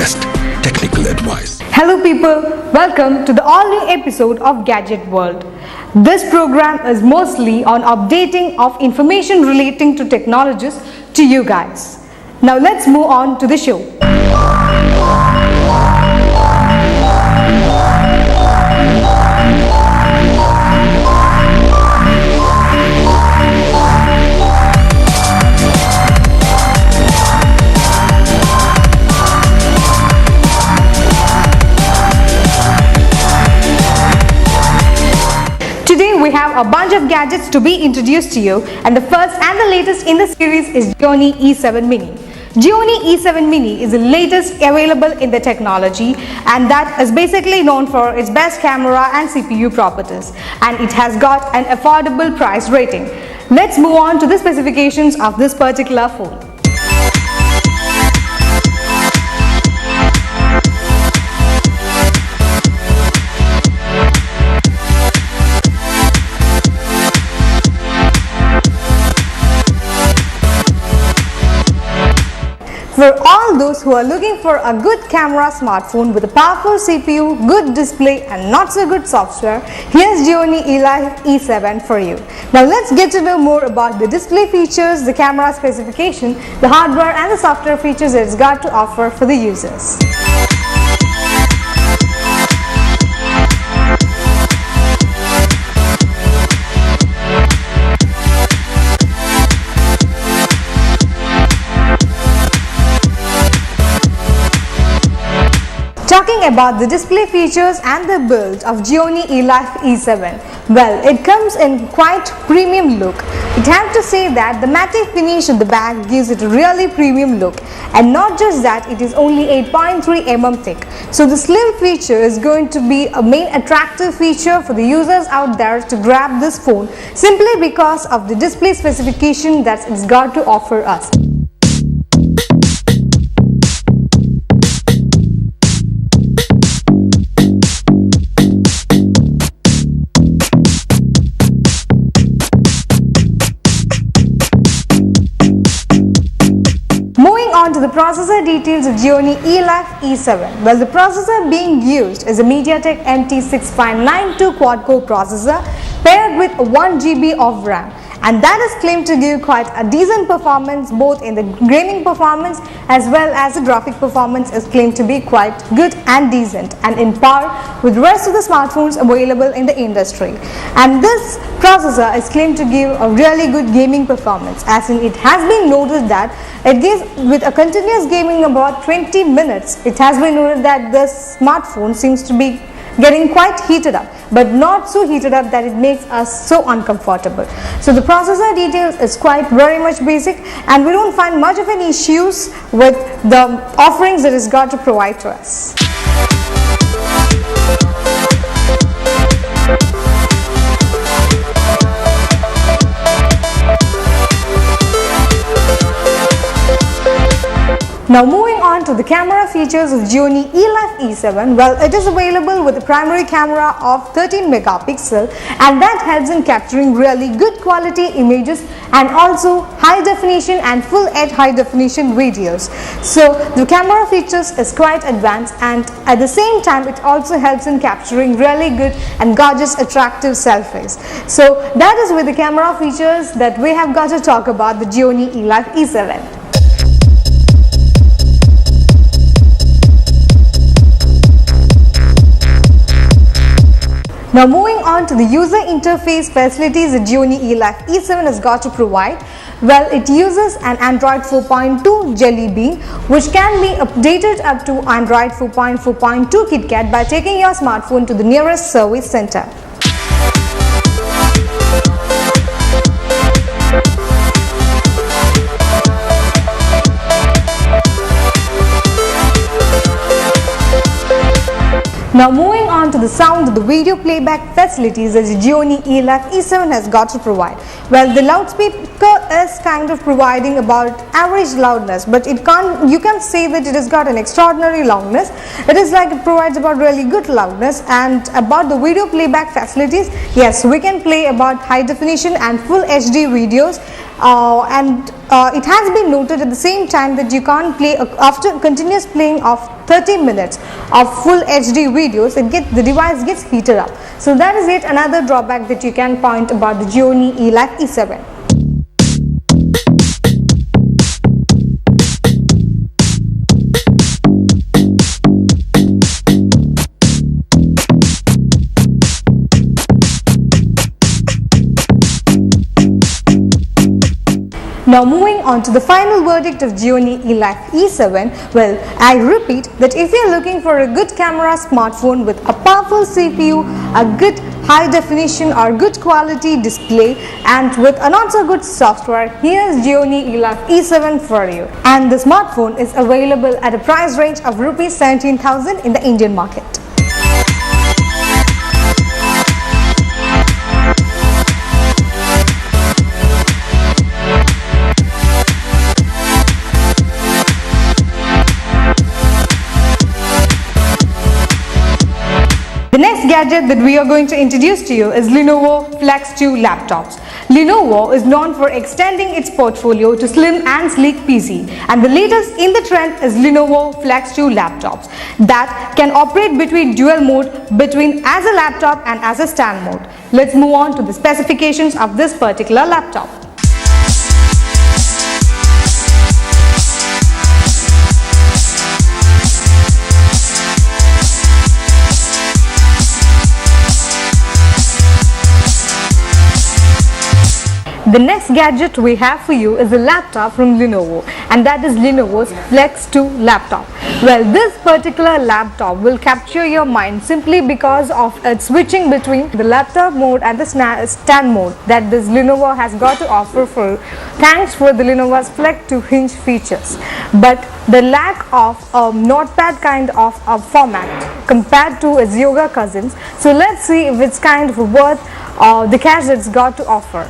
best technical advice. Hello people, welcome to the all-new episode of Gadget World. This program is mostly on updating of information relating to technologies to you guys. Now let's move on to the show. We have a bunch of gadgets to be introduced to you, and the first and the latest in the series is Gionee E7 Mini. Gionee E7 Mini is the latest available in the technology, and that is basically known for its best camera and CPU properties, and it has got an affordable price rating. Let's move on to the specifications of this particular phone. For all those who are looking for a good camera smartphone with a powerful CPU, good display and not so good software, here's Gionee Elife E7 for you. Now let's get to know more about the display features, the camera specification, the hardware and the software features it's got to offer for the users. Talking about the display features and the build of Gionee Elife E7, well, it comes in quite premium look. It have to say that the matte finish at the back gives it a really premium look, and not just that, it is only 8.3 mm thick. So the slim feature is going to be a main attractive feature for the users out there to grab this phone simply because of the display specification that it's got to offer us. On to the processor details of Gionee Elife E7. Well, the processor being used is a MediaTek MT6592 quad-core processor paired with 1 GB of RAM, and that is claimed to give quite a decent performance both in the gaming performance as well as the graphic performance is claimed to be quite good and decent and in par with the rest of the smartphones available in the industry. And this processor is claimed to give a really good gaming performance, as in it has been noted that it gives with a continuous gaming about 20 minutes. It has been noted that this smartphone seems to be getting quite heated up, but not so heated up that it makes us so uncomfortable. So the processor details is quite very much basic, and we don't find much of any issues with the offerings that it's got to provide to us. Now moving on to the camera features of Gionee Elife E7, well, it is available with a primary camera of 13 megapixel, and that helps in capturing really good quality images and also high definition and full HD high definition videos. So the camera features is quite advanced, and at the same time it also helps in capturing really good and gorgeous attractive selfies. So that is with the camera features that we have got to talk about the Gionee Elife E7. Now moving on to the user interface facilities that Gionee Elife E7 has got to provide. Well, it uses an Android 4.2 Jelly Bean, which can be updated up to Android 4.4.2 KitKat by taking your smartphone to the nearest service center. Now moving on to the sound of the video playback facilities that the Gionee Elife E7 has got to provide. Well, the loudspeaker is kind of providing about average loudness, but you can't say that it has got an extraordinary loudness. It is like it provides about really good loudness. And about the video playback facilities, yes, we can play about high definition and full HD videos it has been noted at the same time that you can't play after continuous playing of 30 minutes of full HD videos. The device gets heated up. So that is yet another drawback that you can point about the Gionee Elife E7. Now moving on to the final verdict of Gionee Elife E7, well, I repeat that if you are looking for a good camera smartphone with a powerful CPU, a good high definition or good quality display and with a not so good software, here's Gionee Elife E7 for you. And the smartphone is available at a price range of Rs 17,000 in the Indian market. The next gadget that we are going to introduce to you is Lenovo Flex 2 laptops. Lenovo is known for extending its portfolio to slim and sleek PC, and the latest in the trend is Lenovo Flex 2 laptops that can operate between dual mode, between as a laptop and as a stand mode. Let's move on to the specifications of this particular laptop. The next gadget we have for you is a laptop from Lenovo, and that is Lenovo's Flex 2 laptop. Well, this particular laptop will capture your mind simply because of its switching between the laptop mode and the stand mode that this Lenovo has got to offer thanks for the Lenovo's Flex 2 hinge features. But the lack of a notepad kind of a format compared to its yoga cousins, so let's see if it's kind of worth the cash it's got to offer.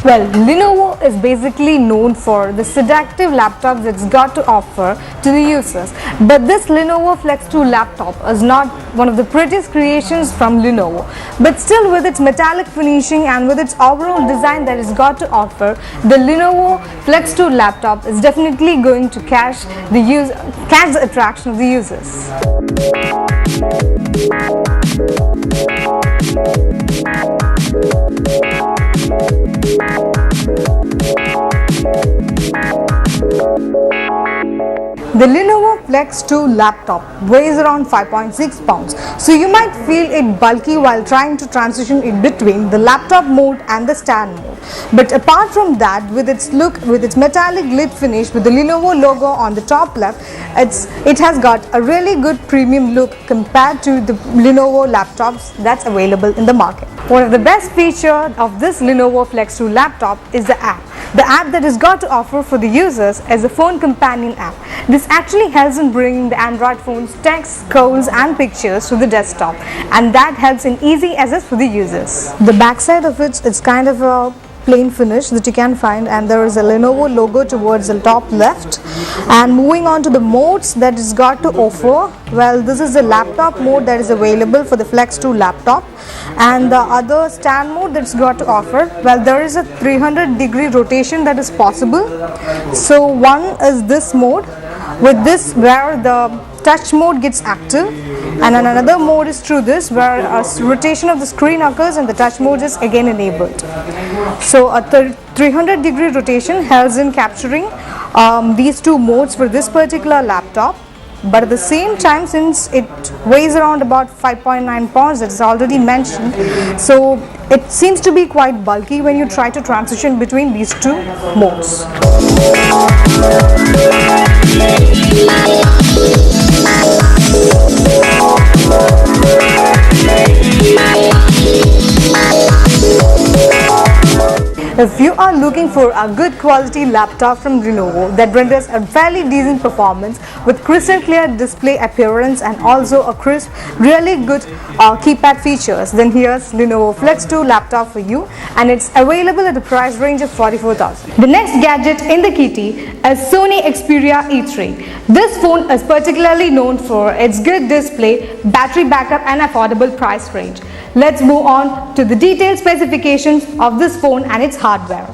Well, Lenovo is basically known for the seductive laptops it's got to offer to the users. But this Lenovo Flex 2 laptop is not one of the prettiest creations from Lenovo. But still, with its metallic finishing and with its overall design that it's got to offer, the Lenovo Flex 2 laptop is definitely going to catch the attraction of the users. The Lenovo Flex 2 laptop weighs around 5.6 pounds, so you might feel it bulky while trying to transition it between the laptop mode and the stand mode. But apart from that, with its look, with its metallic lid finish, with the Lenovo logo on the top left, it has got a really good premium look compared to the Lenovo laptops that's available in the market. One of the best features of this Lenovo Flex 2 laptop is the app. The app that is got to offer for the users is a phone companion app. This actually helps in bringing the Android phone's text, calls and pictures to the desktop, and that helps in easy access for the users. The backside of it's kind of a plain finish that you can find, and there is a Lenovo logo towards the top left. And moving on to the modes that it's got to offer, well, this is the laptop mode that is available for the Flex 2 laptop, and the other stand mode that's got to offer, well, there is a 300-degree rotation that is possible. So one is this mode, with this where the touch mode gets active, and another mode is through this where a rotation of the screen occurs and the touch mode is again enabled. So a 300-degree rotation helps in capturing these two modes for this particular laptop. But at the same time, since it weighs around about 5.9 pounds, as already mentioned, so it seems to be quite bulky when you try to transition between these two modes. If you are looking for a good quality laptop from Lenovo that renders a fairly decent performance with crystal clear display appearance and also a crisp, really good keypad features, then here's Lenovo Flex 2 laptop for you, and it's available at the price range of 44,000. The next gadget in the kitty is Sony Xperia E3. This phone is particularly known for its good display, battery backup and affordable price range. Let's move on to the detailed specifications of this phone and its hardware.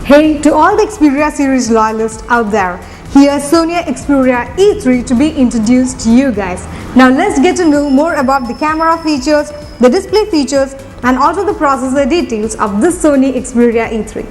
Hey, to all the Xperia series loyalists out there, here's Sony Xperia E3 to be introduced to you guys. Now let's get to know more about the camera features, the display features and also the processor details of this Sony Xperia E3.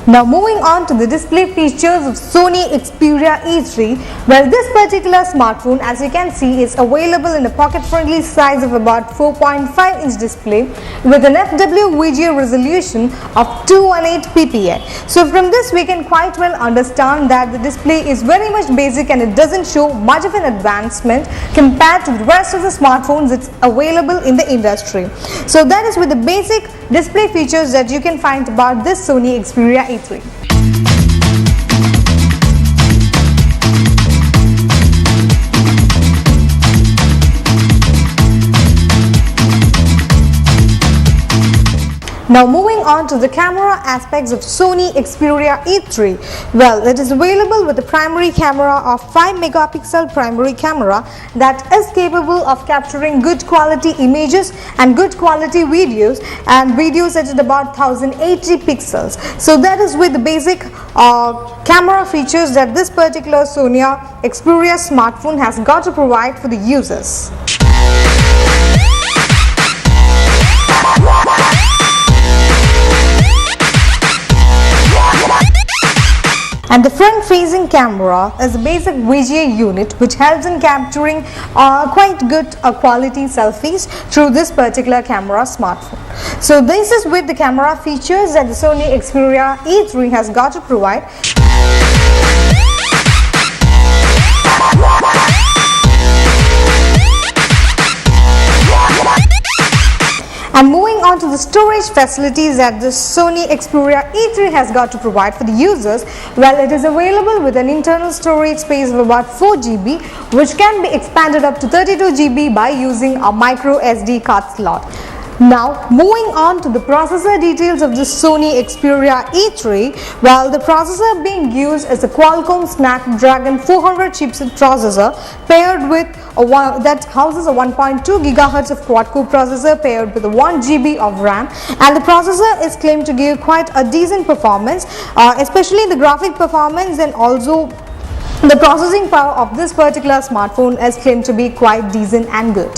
Now moving on to the display features of Sony Xperia E3, well, this particular smartphone, as you can see, is available in a pocket-friendly size of about 4.5-inch display with an FWVGA resolution of 218 ppi. So from this we can quite well understand that the display is very much basic and it doesn't show much of an advancement compared to the rest of the smartphones that's available in the industry. So that is with the basic display features that you can find about this Sony Xperia E3. Now moving on to the camera aspects of Sony Xperia E3. Well, it is available with a primary camera of 5 megapixel primary camera that is capable of capturing good quality images and good quality videos, and videos at about 1080 pixels. So that is with the basic camera features that this particular Sony Xperia smartphone has got to provide for the users. And the front-facing camera is a basic VGA unit which helps in capturing quite good quality selfies through this particular camera smartphone. So this is with the camera features that the Sony Xperia E3 has got to provide. And moving on to the storage facilities that the Sony Xperia E3 has got to provide for the users, well, it is available with an internal storage space of about 4 GB, which can be expanded up to 32 GB by using a micro SD card slot. Now moving on to the processor details of the Sony Xperia E3, well, the processor being used is a Qualcomm Snapdragon 400 chipset processor paired with that houses a 1.2 GHz of quad-core processor paired with a 1 GB of RAM, and the processor is claimed to give quite a decent performance, especially the graphic performance, and also the processing power of this particular smartphone is claimed to be quite decent and good.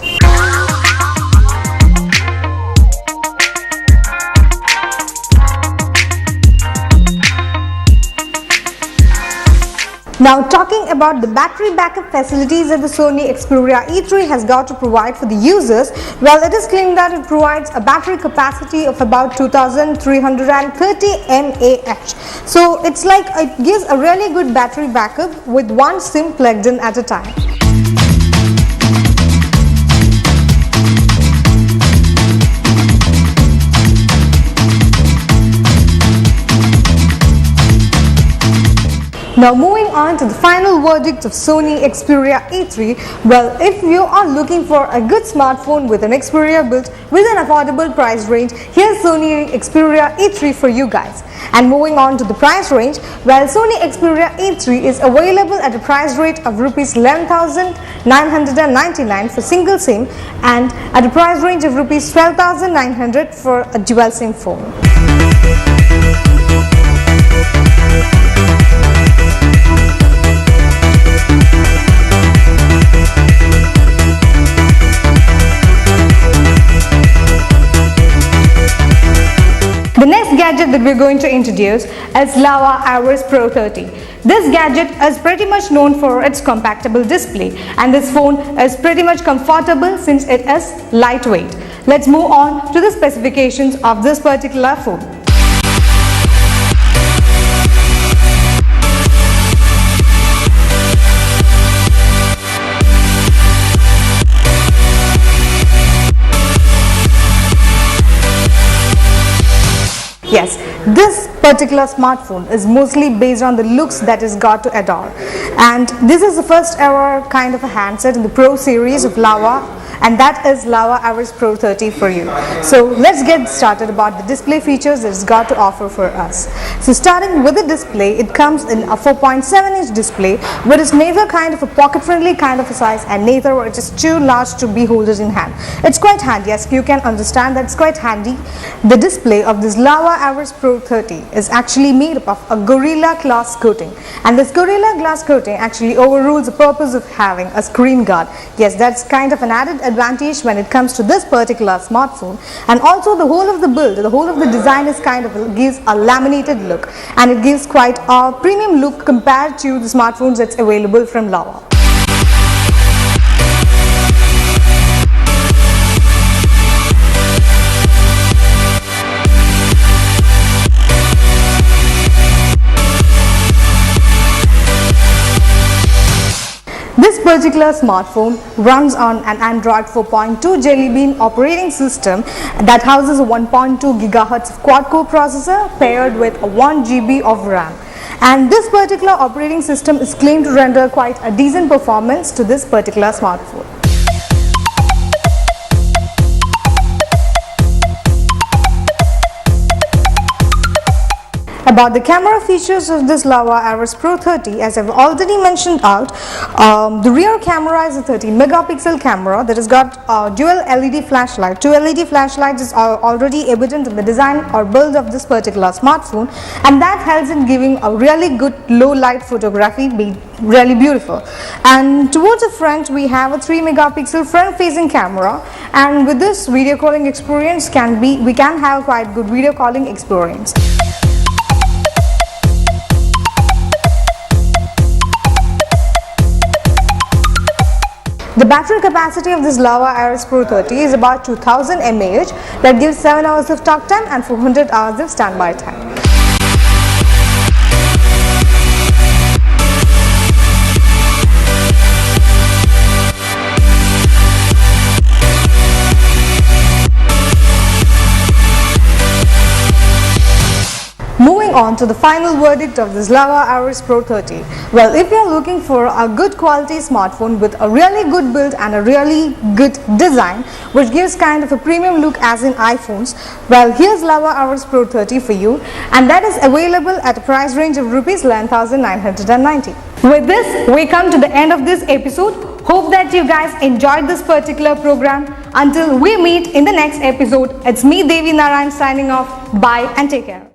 Now talking about the battery backup facilities that the Sony Xperia E3 has got to provide for the users, well, it is claimed that it provides a battery capacity of about 2330 mAh. So it's like it gives a really good battery backup with one SIM plugged in at a time. Now moving on to the final verdict of Sony Xperia E3, well, if you are looking for a good smartphone with an Xperia build with an affordable price range, here's Sony Xperia E3 for you guys. And moving on to the price range, well, Sony Xperia E3 is available at a price rate of Rs 11,999 for single SIM and at a price range of Rs 12,900 for a dual SIM phone. The next gadget that we're going to introduce is Lava Aorus Pro 30. This gadget is pretty much known for its compactable display, and this phone is pretty much comfortable since it is lightweight. Let's move on to the specifications of this particular phone. Yes, this particular smartphone is mostly based on the looks that it's got to adore, and this is the first ever kind of a handset in the Pro series of Lava, and that is Lava Aorus Pro 30 for you. So let's get started about the display features that it's got to offer for us. So starting with the display, it comes in a 4.7-inch display, but it's neither kind of a pocket-friendly kind of a size and neither it is too large to be holded in hand. It's quite handy. Yes, you can understand that it's quite handy. The display of this Lava Aorus Pro 30 is actually made up of a Gorilla Glass coating, and this Gorilla Glass coating actually overrules the purpose of having a screen guard. Yes, that's kind of an added advantage when it comes to this particular smartphone, and also the whole of the build, the whole of the design is kind of gives a laminated look, and it gives quite a premium look compared to the smartphones that's available from Lava. This particular smartphone runs on an Android 4.2 Jelly Bean operating system that houses a 1.2 GHz quad-core processor paired with a 1 GB of RAM. And this particular operating system is claimed to render quite a decent performance to this particular smartphone. About the camera features of this Lava Aorus Pro 30, as I've already mentioned out, the rear camera is a 13 megapixel camera that has got a dual LED flashlight. Two LED flashlights is already evident in the design or build of this particular smartphone, and that helps in giving a really good low light photography, be really beautiful. And towards the front we have a 3 megapixel front facing camera, and with this video calling experience we can have quite good video calling experience. The battery capacity of this Lava Aorus Pro 30 is about 2000 mAh that gives 7 hours of talk time and 400 hours of standby time. Moving on to the final verdict of this Lava Aorus Pro 30. Well, if you are looking for a good quality smartphone with a really good build and a really good design which gives kind of a premium look as in iPhones, well, here's Lava Aorus Pro 30 for you, and that is available at a price range of Rs 11,990. With this, we come to the end of this episode. Hope that you guys enjoyed this particular program. Until we meet in the next episode, it's me Devi Narayan signing off. Bye and take care.